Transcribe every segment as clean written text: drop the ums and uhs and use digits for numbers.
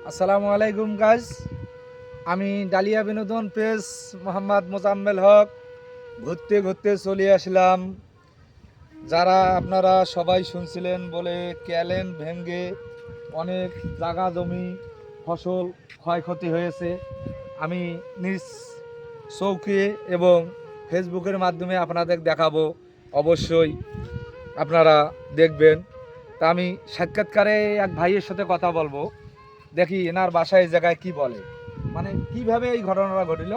আসসালামু আলাইকুম গাইস। আমি ডালিয়া বিনোদন পেজ মোহাম্মদ মোজাম্মেল হক ঘুরতে ঘুরতে চলে আসলাম। যারা আপনারা সবাই শুনছিলেন বলে ক্যালেন ভেঙ্গে অনেক জায়গা জমি ফসল ক্ষয়ক্ষতি হয়েছে, আমি নিজ চৌকি এবং ফেসবুকের মাধ্যমে আপনাদের দেখাবো। অবশ্যই আপনারা দেখবেন। তা আমি সাক্ষাৎকারে এক ভাইয়ের সাথে কথা বলবো, দেখি এনার বাসায় এই জায়গায় কি বলে, মানে কিভাবে এই ঘটনাটা ঘটিল।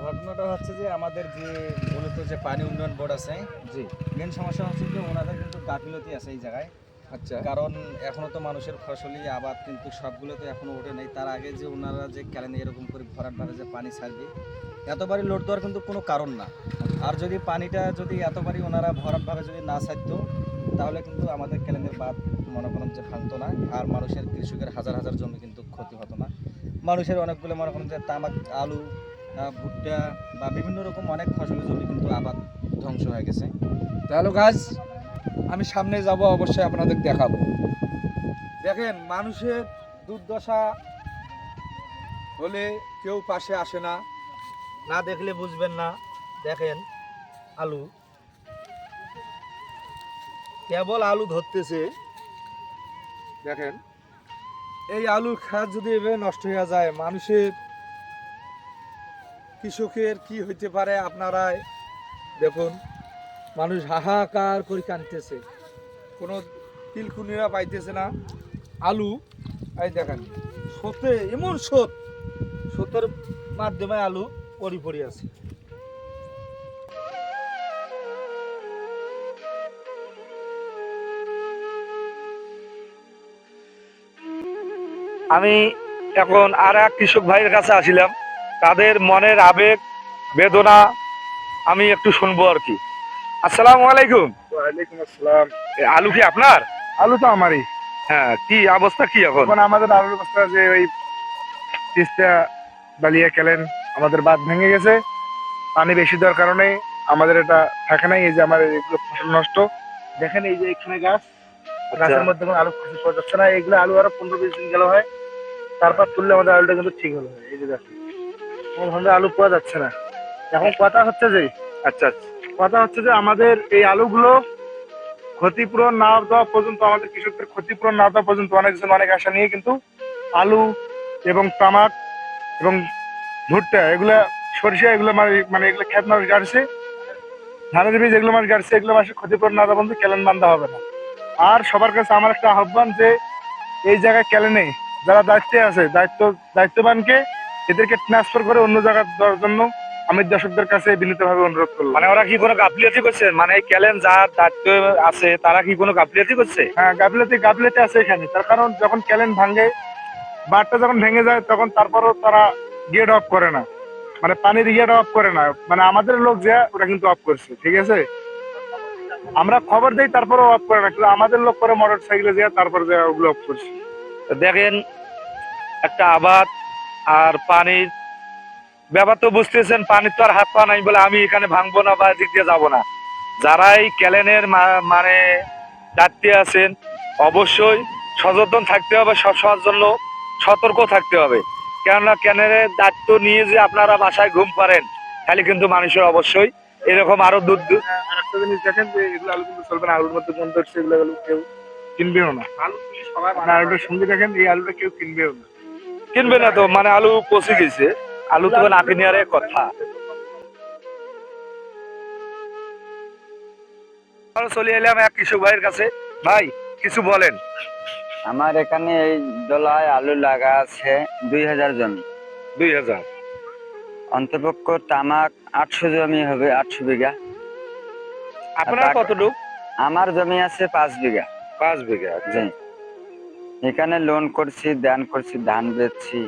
ঘটনাটা হচ্ছে যে আমাদের যে মূলত যে পানি উন্নয়ন বোর্ড আছে, জি। মেন সমস্যা হচ্ছে যে ওনাদের কিন্তু গাফিলতি আছে এই জায়গায়। আচ্ছা। কারণ এখনো তো মানুষের ফসলি আবাদ কিন্তু সবগুলো তো এখনো ওঠে নাই। তার আগে যে ওনারা যে ক্যালেন্ডে এরকম করে ভরাটভাবে যে পানি ছাড়বে, এতবারই লোড দেওয়ার কিন্তু কোনো কারণ না। আর যদি পানিটা যদি এতবারই ওনারা ভরাটভাবে যদি না ছাড়তো, তাহলে কিন্তু আমাদের ক্যালেন্ডের বাদ মনে করেন যে ভাঙতো না, আর মানুষের কৃষকের হাজার হাজার জমি কিন্তু ক্ষতি হতো না। মানুষের অনেকগুলো মনে করেন যে তামাক, আলু, ভুট্টা বা বিভিন্ন রকম অনেক ফসলের জমি কিন্তু আবাদ ধ্বংস হয়ে গেছে। তাহলে গাছ আমি সামনে যাব, অবশ্যই আপনাদের দেখাবো। দেখেন, মানুষের দুর্দশা হলে কেউ পাশে আসে না, না দেখলে বুঝবেন না। দেখেন আলু, কেবল আলু ধরতেছে। দেখেন এই আলুর খাত যদি এভাবে নষ্ট হয়ে যায়, মানুষের কৃষকের কি হইতে পারে আপনারাই দেখুন। মানুষ হাহাকার করে কাঁদতেছে, কোনো তিলকুনিরা পাইতেছে না। আলু এই দেখেন স্রোতে, এমন স্রোতের মাধ্যমে আলু পড়ে আছে। আমি এখন আর এক কৃষক ভাইয়ের কাছে আসিলাম, তাদের মনের আবেগ বেদনা আমি একটু শুনবো আর কি। আসসালামু আলাইকুম। ওয়ালাইকুম আসসালাম। আলু কি আপনার? আলু তো আমারই। হ্যাঁ, কি অবস্থা কি এখন? এখন আমাদের আলুর অবস্থা যে ওই তিস্তা বালিয়া ক্যালেন আমাদের বাঁধ ভেঙে গেছে। পানি বেশি দেওয়ার কারণে আমাদের এটা থাকে নাই। এই যে আমার এগুলো ফসল নষ্ট। দেখেন এই যে এখানে গাছ, গাছের মধ্যে কোনো আলু খুশি পাওয়া যাচ্ছে না। এইগুলো আলু আরো 15-20 দিন গেল হয়, তারপর তুললে আমাদের আলুটা কিন্তু ঠিক হলো। এই যে দেখেন কোনো ধরনের আলু পাওয়া যাচ্ছে না। এখন কথা হচ্ছে যে আচ্ছা আচ্ছা। আমাদের এই আলুগুলো ক্ষতিপূরণ না দেওয়া পর্যন্ত, আমাদের কৃষকদের ক্ষতিপূরণ না দেওয়া পর্যন্ত অনেকজন অনেক আশা নিয়ে কিন্তু আলু এবং তামাক এবং ভুট্টা, এগুলা সরিষা, এগুলো মানে এগুলো খেত মাছ গাড়ছে, ধানের বীজ এগুলো মাছ গাড়ছে, এগুলো মাসে ক্ষতিপূরণ না দেওয়া পর্যন্ত ক্যালেন বান্ধা হবে না। আর সবার কাছে আমার একটা আহ্বান যে এই জায়গায় ক্যালেনে যারা দায়িত্বে আছে, দায়িত্ববানকে এদেরকে ট্রান্সফার করে অন্য জায়গায় দেওয়ার জন্য আমি দর্শকদের কাছে বিনীতভাবে অনুরোধ করলাম। মানে ওরা কি কোনো গাফিলতি করছে? মানে ক্যালেন যার দায়িত্ব আছে তারা কি কোনো গাফিলতি করছে? হ্যাঁ, গাফিলতি আছে এখানে। তার কারণ যখন ক্যালেন ভাঙে, বাঁধটা যখন ভেঙে যায়, তখন তারপরও তারা গেট অফ করে না, মানে পানির গেট অফ করে না। মানে আমাদের লোক যে ওরা কিন্তু অফ করছে, ঠিক আছে, আমরা খবর দেই তারপরেও অফ করে না, কিন্তু আমাদের লোক করে মোটর সাইকেলে যে তারপরে যে ওগুলো অফ করছে। তো দেখেন, একটা আবাদ আর পানির ব্যাপার তো বুঝতেছেন, পানির তো আর হাত পা নাই বলে আমি এখানে ভাঙবো না বা এদিক দিয়ে যাবো না। যারা এই ক্যালেনের মানে দায়িত্বে আছেন, অবশ্যই সচেতন থাকতে হবে, সবসময়ের জন্য সতর্ক থাকতে হবে। কেননা ক্যালেনের দায়িত্ব নিয়ে যে আপনারা বাসায় ঘুম পারেন, তাহলে কিন্তু মানুষের অবশ্যই এরকম আরো দূর দূর। আর একটা জিনিস দেখেন যে এগুলো আলু কিন্তু চলবে না, আলুর মধ্যে গন্ধ হচ্ছে, এগুলো আলু কেউ কিনবেও না। আপনার আলুটার সঙ্গে দেখেন, এই আলুটা কেউ কিনবেও না। কিনবে না তো, মানে আলু পচে গেছে, আলু তো না কিনে আর কথা। চলে এলাম এক কৃষক ভাইয়ের কাছে। ভাই, কিছু বলেন। আমার এখানে এই দলায় আলু লাগা আছে 2000 জমি। 2000? অন্তপক্ষ তামাক 800 জমি হবে, 800 বিঘা। আপনার কতটুক? আমার জমি আছে 5 বিঘা। 5 বিঘা? আচ্ছা। জি। এখানে লোন করছি, ধান করছি, ধান বেচছি,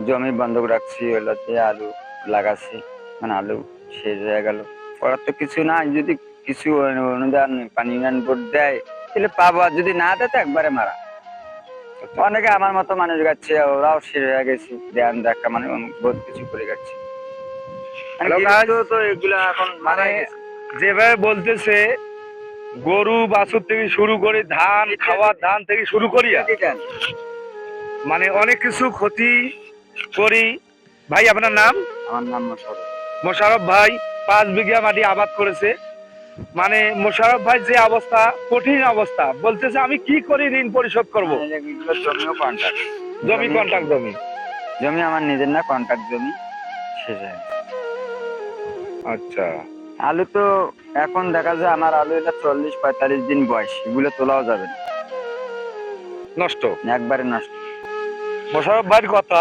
জমি বন্ধক রাখছি, ওগুলোতে আলু লাগাচ্ছি। মানে আলু শেষ হয়ে গেল, করার তো কিছু নাই। যদি কিছু অনুদান পানি উন্নয়ন বোর্ড দেয় তাহলে পাবো, আর যদি না দেয় তো একবারে মারা। অনেকে আমার মতো মানুষ গাচ্ছে, ওরাও শেষ হয়ে গেছে, ধ্যান দেখা মানে বহুত কিছু করে গেছে। তো এগুলা এখন মানে যেভাবে বলতেছে, গরু বাছুর থেকে শুরু করে ধান খাওয়ার ধান থেকে শুরু করিয়া মানে অনেক কিছু ক্ষতি করি। ভাই আপনার নাম? আমার নাম মোশাররফ। মোশাররফ ভাই 5 বিঘা মাটি আবাদ করেছে। মানে মোশাররফ ভাই যে অবস্থা, কঠিন অবস্থা, বলতেছে আমি কি করি ঋণ পরিশোধ করব। এগুলো জমিও কন্ট্রাক্ট। জমি কন্ট্রাক্ট জমি। জমি আমার নিজের না, কন্ট্রাক্ট জমি। শেষ হয়ে গেছে। আচ্ছা, আলু তো এখন দেখা যায় আমার আলু এটা 40-45 দিন বয়স, এগুলো তোলাও যাবে না, নষ্ট। একবারে নষ্ট। মোশাররফ ভাইয়ের কথা,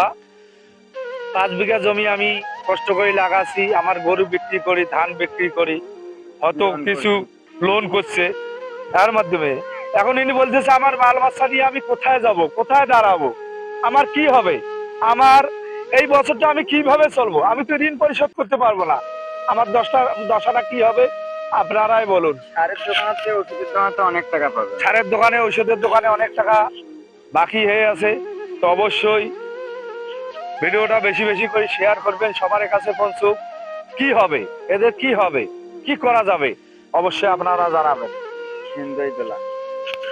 5 বিঘা জমি আমি কষ্ট করে লাগাচ্ছি, আমার গরু বিক্রি করি, ধান বিক্রি করি, হয়তো লোন কিছু লোন করছে তার মাধ্যমে। এখন ইনি বলতেছে আমার মাল বাচ্চা নিয়ে আমি কোথায় যাব, কোথায় দাঁড়াবো, আমার কি হবে, আমার এই বছরটা আমি কিভাবে চলবো, আমি তো ঋণ পরিশোধ করতে পারবো না, আমার দশাটা কি হবে আপনারাই বলুন। সারের দোকান থেকে ওষুধের দোকানে তো অনেক টাকা পাবে। সারের দোকানে, ঔষধের দোকানে অনেক টাকা বাকি হয়ে আছে। তো অবশ্যই ভিডিওটা বেশি বেশি করে শেয়ার করবেন, সবার কাছে পৌঁছুক। কি হবে, এদের কি হবে, কি করা যাবে, অবশ্যই আপনারা জানাবেন। সিন্দই দোলা,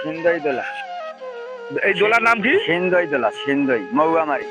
সিন্দই দোলা, এই দোলার নাম কি? সিন্দই দোলা, সিন্দই মৌয়ামারি।